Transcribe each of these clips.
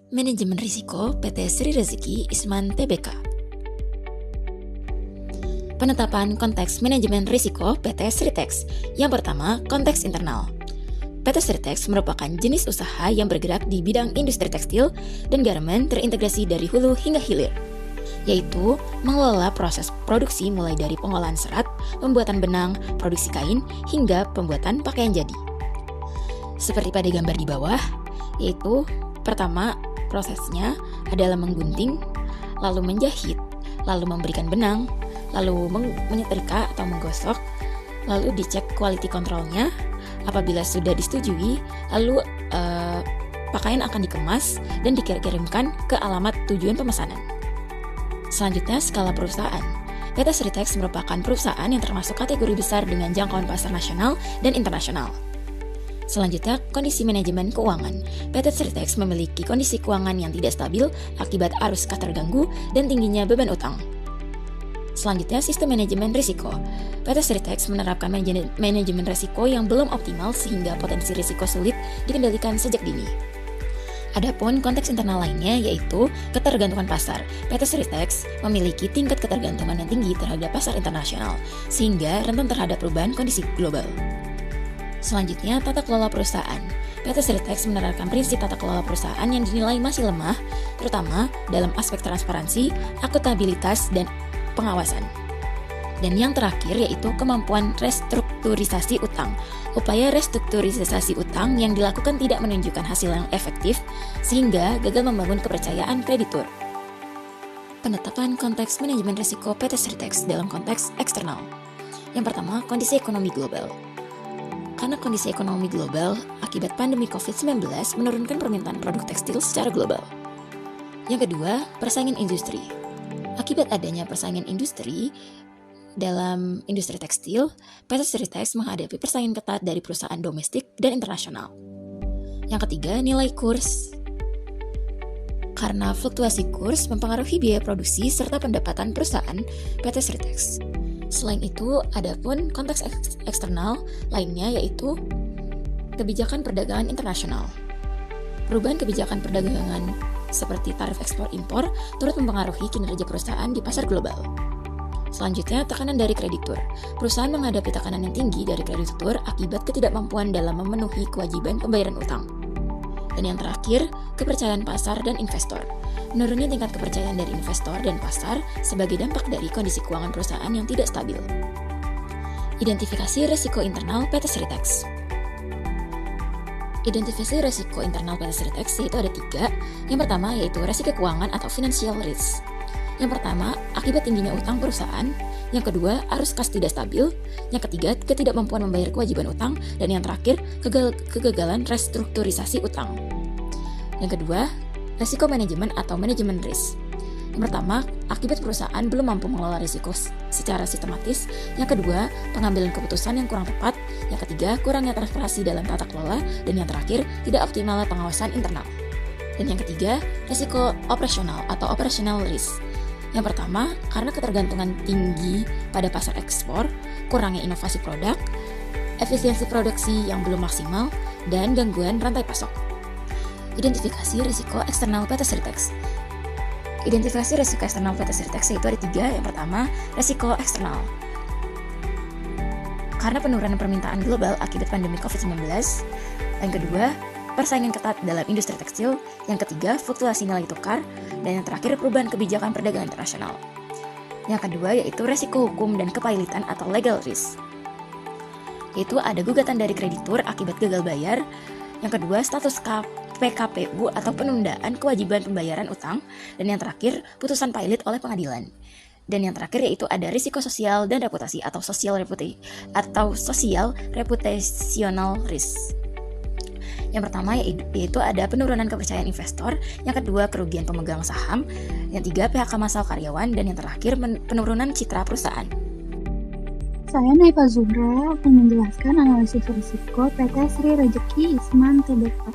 Manajemen Risiko PT Sri Rezeki Isman Tbk. Penetapan konteks manajemen risiko PT Sritex. Yang pertama, konteks internal. PT Sritex merupakan jenis usaha yang bergerak di bidang industri tekstil dan garmen terintegrasi dari hulu hingga hilir, yaitu mengelola proses produksi mulai dari pengolahan serat, pembuatan benang, produksi kain, hingga pembuatan pakaian jadi. Seperti pada gambar di bawah, yaitu pertama, prosesnya adalah menggunting, lalu menjahit, lalu memberikan benang, lalu menyetrika atau menggosok, lalu dicek quality controlnya. Apabila sudah disetujui, lalu pakaian akan dikemas dan dikirimkan ke alamat tujuan pemesanan. Selanjutnya, skala perusahaan. PT Sritex merupakan perusahaan yang termasuk kategori besar dengan jangkauan pasar nasional dan internasional. Selanjutnya, kondisi manajemen keuangan. PT Sritex memiliki kondisi keuangan yang tidak stabil akibat arus kas terganggu dan tingginya beban utang. Selanjutnya, sistem manajemen risiko. PT Sritex menerapkan manajemen risiko yang belum optimal sehingga potensi risiko sulit dikendalikan sejak dini. Adapun konteks internal lainnya yaitu ketergantungan pasar. PT Sritex memiliki tingkat ketergantungan yang tinggi terhadap pasar internasional sehingga rentan terhadap perubahan kondisi global. Selanjutnya, tata kelola perusahaan. PT Sritex menerapkan prinsip tata kelola perusahaan yang dinilai masih lemah, terutama dalam aspek transparansi, akuntabilitas, dan pengawasan. Dan yang terakhir yaitu kemampuan restrukturisasi utang. Upaya restrukturisasi utang yang dilakukan tidak menunjukkan hasil yang efektif, sehingga gagal membangun kepercayaan kreditur. Penetapan konteks manajemen risiko PT Sritex dalam konteks eksternal. Yang pertama, kondisi ekonomi global. Karena kondisi ekonomi global akibat pandemi COVID-19 menurunkan permintaan produk tekstil secara global. Yang kedua, persaingan industri. Akibat adanya persaingan industri dalam industri tekstil, PT Sritex menghadapi persaingan ketat dari perusahaan domestik dan internasional. Yang ketiga, nilai kurs. Karena fluktuasi kurs mempengaruhi biaya produksi serta pendapatan perusahaan PT Sritex. Selain itu, adapun konteks eksternal lainnya yaitu kebijakan perdagangan internasional. Perubahan kebijakan perdagangan seperti tarif ekspor-impor turut mempengaruhi kinerja perusahaan di pasar global. Selanjutnya, tekanan dari kreditur. Perusahaan menghadapi tekanan yang tinggi dari kreditur akibat ketidakmampuan dalam memenuhi kewajiban pembayaran utang. Dan yang terakhir, kepercayaan pasar dan investor. Menurunnya tingkat kepercayaan dari investor dan pasar sebagai dampak dari kondisi keuangan perusahaan yang tidak stabil. Identifikasi risiko internal PT Sritex. Identifikasi risiko internal PT Sritex yaitu ada 3. Yang pertama yaitu risiko keuangan atau financial risk. Yang pertama, akibat tingginya utang perusahaan. Yang kedua, arus kas tidak stabil. Yang ketiga, ketidakmampuan membayar kewajiban utang. Dan yang terakhir, kegagalan restrukturisasi utang. Yang kedua, risiko manajemen atau manajemen risk. Yang pertama, akibat perusahaan belum mampu mengelola risiko secara sistematis. Yang kedua, pengambilan keputusan yang kurang tepat. Yang ketiga, kurangnya transparansi dalam tata kelola. Dan yang terakhir, tidak optimalnya pengawasan internal. Dan yang ketiga, risiko operasional atau operational risk. Yang pertama, karena ketergantungan tinggi pada pasar ekspor, kurangnya inovasi produk, efisiensi produksi yang belum maksimal, dan gangguan rantai pasok. Identifikasi risiko eksternal PT Sritex. Identifikasi risiko eksternal PT Sritex yaitu ada 3. Yang pertama, risiko eksternal. Karena penurunan permintaan global akibat pandemi COVID-19. Yang kedua, persaingan ketat dalam industri tekstil. Yang ketiga, fluktuasi nilai tukar. Dan yang terakhir, perubahan kebijakan perdagangan internasional. Yang kedua yaitu risiko hukum dan kepailitan atau legal risk. Yaitu ada gugatan dari kreditur akibat gagal bayar. Yang kedua, status PKPU atau penundaan kewajiban pembayaran utang. Dan yang terakhir, putusan pailit oleh pengadilan. Dan yang terakhir yaitu ada risiko sosial dan reputasi atau social reputational risk. Yang pertama yaitu ada penurunan kepercayaan investor, yang kedua kerugian pemegang saham, yang tiga PHK massal karyawan, dan yang terakhir penurunan citra perusahaan. Saya Naifa Zuhra akan menjelaskan analisis risiko PT Sri Rezeki Isman Tbk.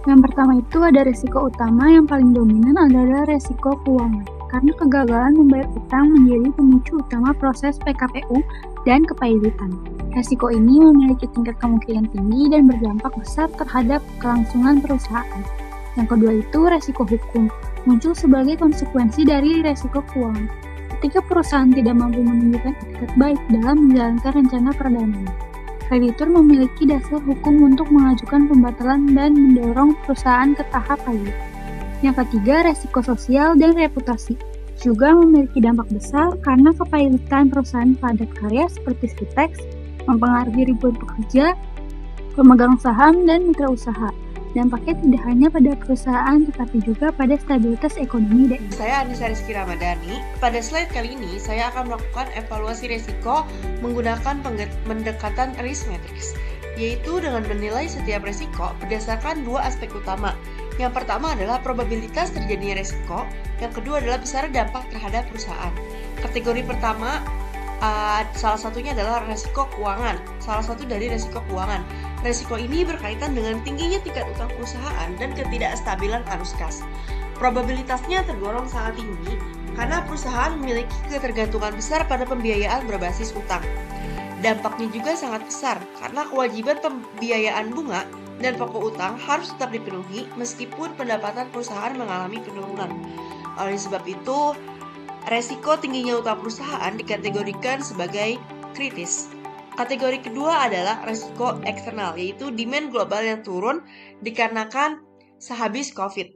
Yang pertama itu ada risiko utama yang paling dominan adalah risiko keuangan. Karena kegagalan membayar utang menjadi pemicu utama proses PKPU dan kepailitan. Risiko ini memiliki tingkat kemungkinan tinggi dan berdampak besar terhadap kelangsungan perusahaan. Yang kedua itu resiko hukum, muncul sebagai konsekuensi dari resiko keuangan. Ketika perusahaan tidak mampu menunjukkan etikat baik dalam menjalankan rencana perdanaan, kreditur memiliki dasar hukum untuk mengajukan pembatalan dan mendorong perusahaan ke tahap payah. Yang ketiga, resiko sosial dan reputasi juga memiliki dampak besar karena kepailitan perusahaan padat karya seperti Sritex mempengaruhi ribuan pekerja, pemegang saham, dan mitra usaha. Dampaknya tidak hanya pada perusahaan tetapi juga pada stabilitas ekonomi daerah. Saya Anissa Rizky Ramadhani. Pada slide kali ini saya akan melakukan evaluasi resiko menggunakan pendekatan risk matrix, yaitu dengan menilai setiap resiko berdasarkan dua aspek utama. Yang pertama adalah probabilitas terjadinya resiko, yang kedua adalah besar dampak terhadap perusahaan. Kategori pertama salah satunya adalah resiko keuangan. Salah satu dari resiko keuangan. Resiko ini berkaitan dengan tingginya tingkat utang perusahaan dan ketidakstabilan arus kas. Probabilitasnya tergolong sangat tinggi karena perusahaan memiliki ketergantungan besar pada pembiayaan berbasis utang. Dampaknya juga sangat besar karena kewajiban pembiayaan bunga dan pokok utang harus tetap dipenuhi meskipun pendapatan perusahaan mengalami penurunan. Oleh sebab itu, resiko tingginya utang perusahaan dikategorikan sebagai kritis. Kategori kedua adalah resiko eksternal, yaitu demand global yang turun dikarenakan sehabis COVID.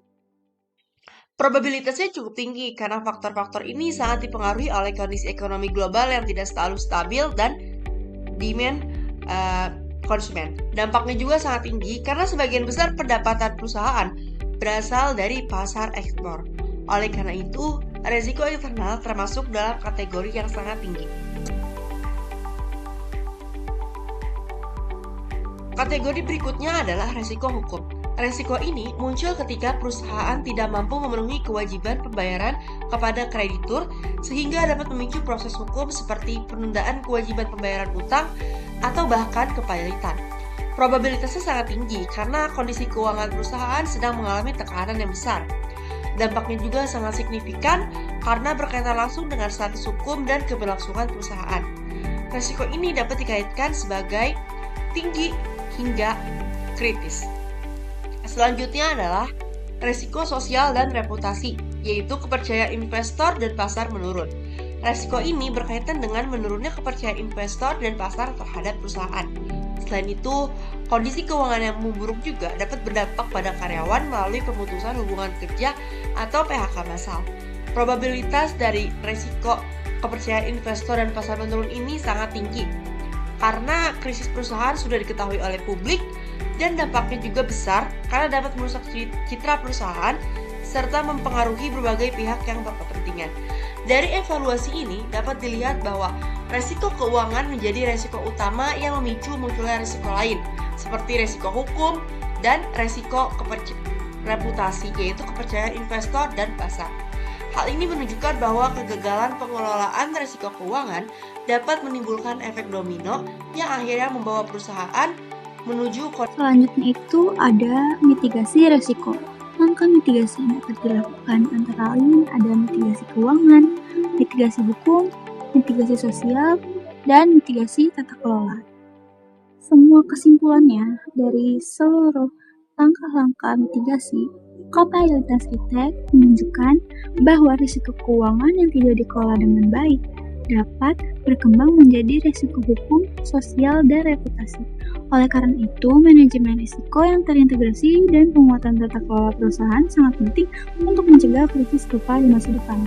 Probabilitasnya cukup tinggi karena faktor-faktor ini sangat dipengaruhi oleh kondisi ekonomi global yang tidak selalu stabil dan demand konsumen. Dampaknya juga sangat tinggi karena sebagian besar pendapatan perusahaan berasal dari pasar ekspor. Oleh karena itu, resiko eksternal termasuk dalam kategori yang sangat tinggi. Kategori berikutnya adalah resiko hukum. Resiko ini muncul ketika perusahaan tidak mampu memenuhi kewajiban pembayaran kepada kreditur sehingga dapat memicu proses hukum seperti penundaan kewajiban pembayaran utang atau bahkan kepailitan. Probabilitasnya sangat tinggi karena kondisi keuangan perusahaan sedang mengalami tekanan yang besar. Dampaknya juga sangat signifikan karena berkaitan langsung dengan status hukum dan keberlangsungan perusahaan. Resiko ini dapat dikaitkan sebagai tinggi hingga kritis. Selanjutnya adalah resiko sosial dan reputasi, yaitu kepercayaan investor dan pasar menurun. Resiko ini berkaitan dengan menurunnya kepercayaan investor dan pasar terhadap perusahaan. Selain itu, kondisi keuangan yang memburuk juga dapat berdampak pada karyawan melalui pemutusan hubungan kerja atau PHK massal. Probabilitas dari resiko kepercayaan investor dan pasar menurun ini sangat tinggi karena krisis perusahaan sudah diketahui oleh publik dan dampaknya juga besar karena dapat merusak citra perusahaan serta mempengaruhi berbagai pihak yang berkepentingan. Dari evaluasi ini dapat dilihat bahwa resiko keuangan menjadi resiko utama yang memicu munculnya resiko lain, seperti resiko hukum dan resiko reputasi, yaitu kepercayaan investor dan pasar. Hal ini menunjukkan bahwa kegagalan pengelolaan resiko keuangan dapat menimbulkan efek domino yang akhirnya membawa perusahaan menuju Selanjutnya itu ada mitigasi resiko. Langkah mitigasi yang dapat dilakukan antara lain ada mitigasi keuangan, mitigasi hukum, mitigasi sosial, dan mitigasi tata kelola. Semua kesimpulannya dari seluruh langkah-langkah mitigasi, Kapabilitas Sritex menunjukkan bahwa risiko keuangan yang tidak dikelola dengan baik dapat berkembang menjadi risiko hukum, sosial, dan reputasi. Oleh karena itu, manajemen risiko yang terintegrasi dan penguatan tata kelola perusahaan sangat penting untuk mencegah krisis serupa di masa depan.